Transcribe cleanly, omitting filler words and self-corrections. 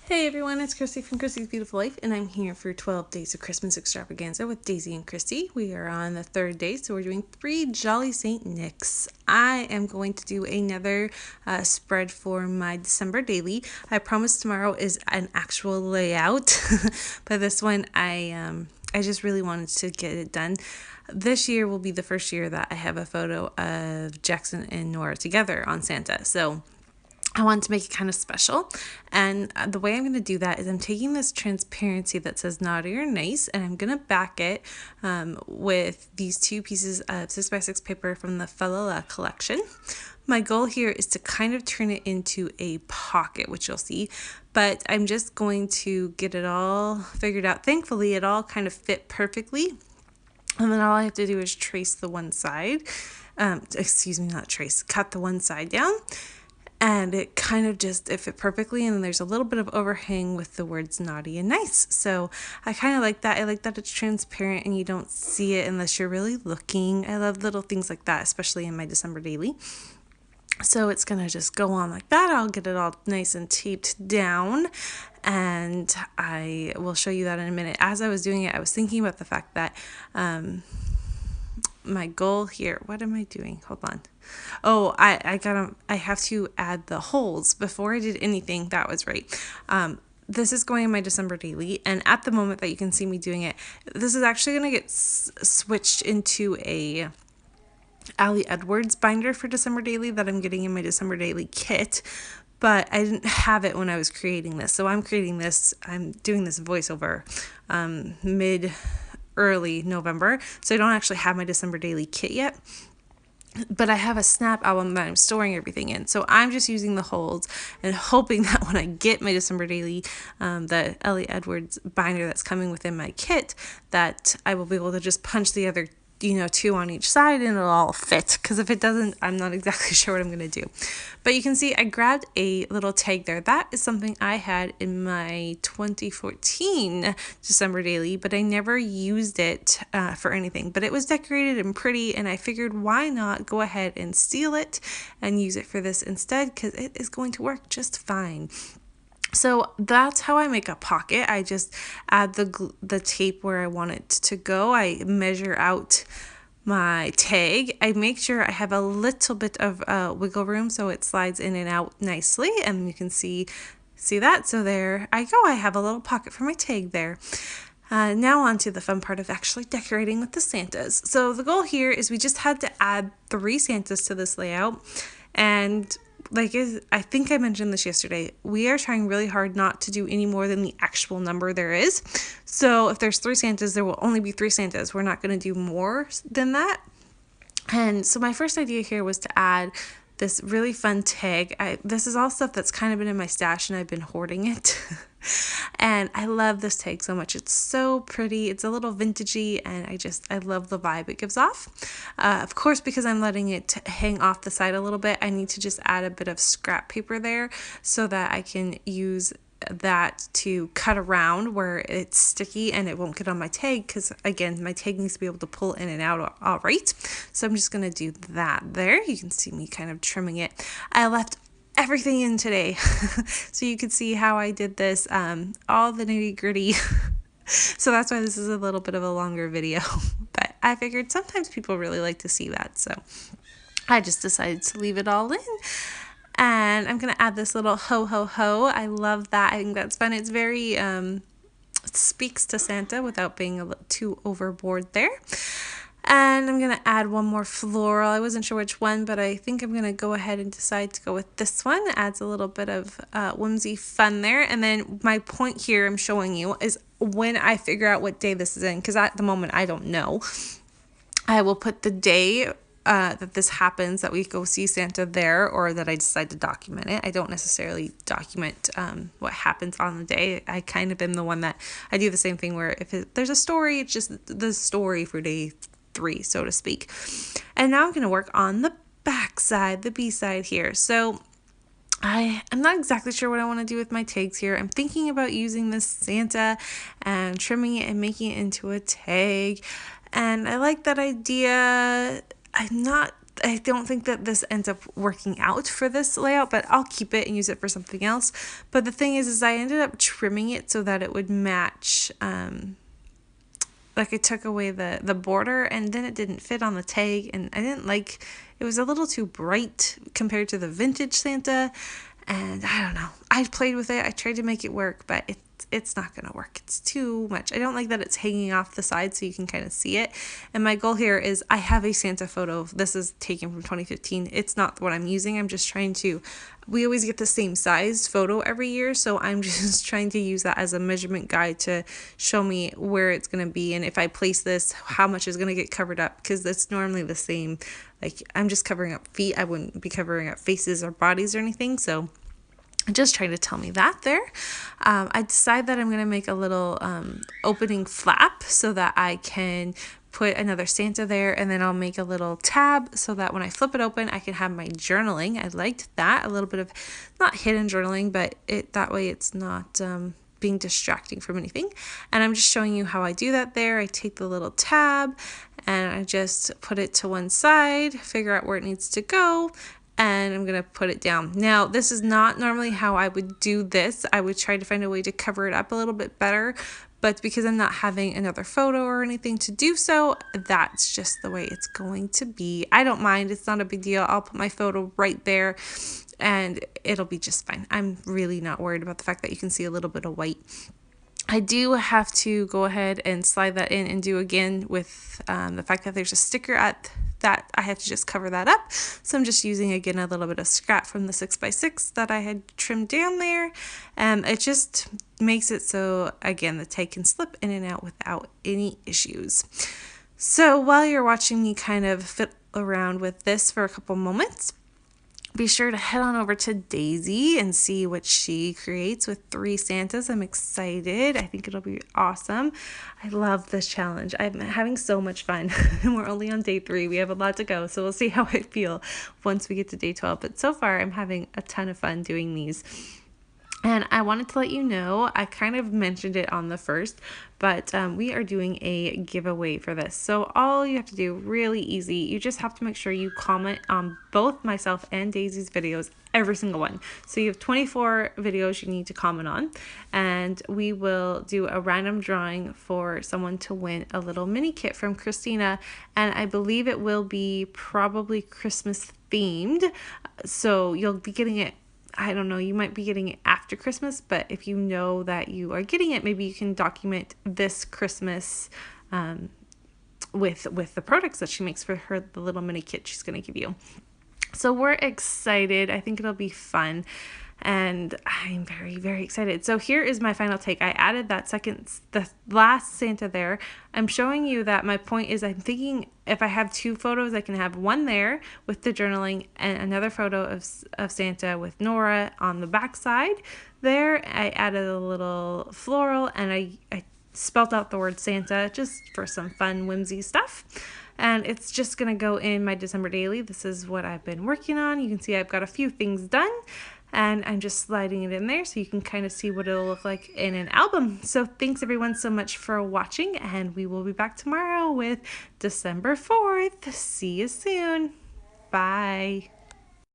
Hey everyone, it's Christy from Christy's Beautiful Life, and I'm here for 12 Days of Christmas Extravaganza with Daisy and Christy. We are on the third day, so we're doing 3 Jolly St. Nicks. I am going to do another spread for my December daily. I promise tomorrow is an actual layout, but this one I just really wanted to get it done. This year will be the first year that I have a photo of Jackson and Nora together on Santa, so I want to make it kind of special, and the way I'm going to do that is I'm taking this transparency that says naughty or nice, and I'm going to back it with these 2 pieces of 6x6 paper from the Falala collection. My goal here is to kind of turn it into a pocket, which you'll see, but I'm just going to get it all figured out. Thankfully, it all kind of fit perfectly, and then all I have to do is trace the one side, cut the one side down. And it kind of just, it fit perfectly, and there's a little bit of overhang with the words naughty and nice. So I kind of like that. I like that it's transparent and you don't see it unless you're really looking. I love little things like that, especially in my December daily. So it's going to just go on like that. I'll get it all nice and taped down, and I will show you that in a minute. As I was doing it, I was thinking about the fact that my goal here, what am I doing? Hold on. Oh, I have to add the holes before I did anything. That was right. This is going in my December daily, and at the moment that you can see me doing it, this is actually going to get switched into a Ali Edwards binder for December daily that I'm getting in my December daily kit, but I didn't have it when I was creating this. So I'm doing this voiceover early November, so I don't actually have my December daily kit yet, but I have a snap album that I'm storing everything in. So I'm just using the holes and hoping that when I get my December daily, the Ellie Edwards binder that's coming within my kit, that I will be able to just punch the other 2 on each side and it'll all fit, because if it doesn't, I'm not exactly sure what I'm going to do. But you can see I grabbed a little tag there. That is something I had in my 2014 December daily, but I never used it for anything. But it was decorated and pretty, and I figured why not go ahead and steal it and use it for this instead, because it is going to work just fine. So that's how I make a pocket. I just add the tape where I want it to go. I measure out my tag. I make sure I have a little bit of wiggle room so it slides in and out nicely, and you can see that. So there I go. I have a little pocket for my tag there. Now on to the fun part of actually decorating with the Santas. So the goal here is we just had to add 3 Santas to this layout, and I think I mentioned this yesterday, we are trying really hard not to do any more than the actual number there is. So if there's 3 Santas, there will only be 3 Santas. We're not going to do more than that. And so my first idea here was to add this really fun tag. This is all stuff that's kind of been in my stash and I've been hoarding it. And I love this tag so much. It's so pretty. It's a little vintagey, and I love the vibe it gives off. Of course, because I'm letting it hang off the side a little bit, I need to just add a bit of scrap paper there so that I can use that to cut around where it's sticky and it won't get on my tag, because again, my tag needs to be able to pull in and out all right. So I'm just going to do that there. You can see me kind of trimming it. I left everything in today so you could see how I did this, all the nitty-gritty. So that's why this is a little bit of a longer video, but I figured sometimes people really like to see that, so I just decided to leave it all in. And I'm gonna add this little ho ho ho. I love that. I think that's fun. It's very it speaks to Santa without being a little too overboard there. And I'm going to add one more floral. I wasn't sure which one, but I think I'm going to go ahead and decide to go with this one. It adds a little bit of whimsy fun there. And then my point here I'm showing you is when I figure out what day this is in, because at the moment I don't know, I will put the day that this happens, that we go see Santa there, or that I decide to document it. I don't necessarily document what happens on the day. I kind of am the one that I do the same thing where if there's a story, it's just the story for day 3, so to speak. And now I'm going to work on the back side, the B side here. So I'm not exactly sure what I want to do with my tags here. I'm thinking about using this Santa and trimming it and making it into a tag. And I like that idea. I don't think that this ends up working out for this layout, but I'll keep it and use it for something else. But the thing is I ended up trimming it so that it would match, like I took away the border, and then it didn't fit on the tag, and I didn't like, it was a little too bright compared to the vintage Santa, and I don't know. I played with it. I tried to make it work, but it's not going to work. It's too much. I don't like that it's hanging off the side so you can kind of see it. And my goal here is I have a Santa photo. This is taken from 2015. It's not what I'm using. I'm just trying to, we always get the same size photo every year. So I'm just trying to use that as a measurement guide to show me where it's going to be. And if I place this, how much is going to get covered up, because it's normally the same. Like I'm just covering up feet. I wouldn't be covering up faces or bodies or anything. So just trying to tell me that there. I decide that I'm going to make a little opening flap so that I can put another Santa there, and then I'll make a little tab so that when I flip it open, I can have my journaling. I liked that, a little bit of not hidden journaling, but that way it's not being distracting from anything. And I'm just showing you how I do that there. I take the little tab and I just put it to one side, figure out where it needs to go, and I'm going to put it down. Now, this is not normally how I would do this. I would try to find a way to cover it up a little bit better, but because I'm not having another photo or anything to do so, that's just the way it's going to be. I don't mind. It's not a big deal. I'll put my photo right there and it'll be just fine. I'm really not worried about the fact that you can see a little bit of white. I do have to go ahead and slide that in and do again with the fact that there's a sticker at that. I have to just cover that up. So I'm just using again a little bit of scrap from the 6x6 that I had trimmed down there. It just makes it so again the tag can slip in and out without any issues. So while you're watching me kind of fiddle around with this for a couple moments, be sure to head on over to Daisy and see what she creates with 3 Santas. I'm excited. I think it'll be awesome. I love this challenge. I'm having so much fun. We're only on day 3. We have a lot to go, so we'll see how I feel once we get to day 12. But so far, I'm having a ton of fun doing these. And I wanted to let you know, I kind of mentioned it on the first, but we are doing a giveaway for this. So all you have to do, really easy, you just have to make sure you comment on both myself and Daisy's videos, every single one. So you have 24 videos you need to comment on, and we will do a random drawing for someone to win a little mini kit from Christina, and I believe it will be probably Christmas themed. So you'll be getting it, I don't know, you might be getting it after Christmas, but if you know that you are getting it, maybe you can document this Christmas with the products that she makes for her, the little mini kit she's going to give you. So we're excited. I think it'll be fun. And I'm very, very excited. So here is my final take. I added the last Santa there. I'm showing you that my point is I'm thinking if I have 2 photos, I can have one there with the journaling and another photo of Santa with Nora on the back side there. I added a little floral and I spelled out the word Santa just for some fun, whimsy stuff. And it's just going to go in my December daily. This is what I've been working on. You can see I've got a few things done. And I'm just sliding it in there so you can kind of see what it'll look like in an album. So thanks everyone so much for watching, and we will be back tomorrow with December 4th. See you soon. Bye.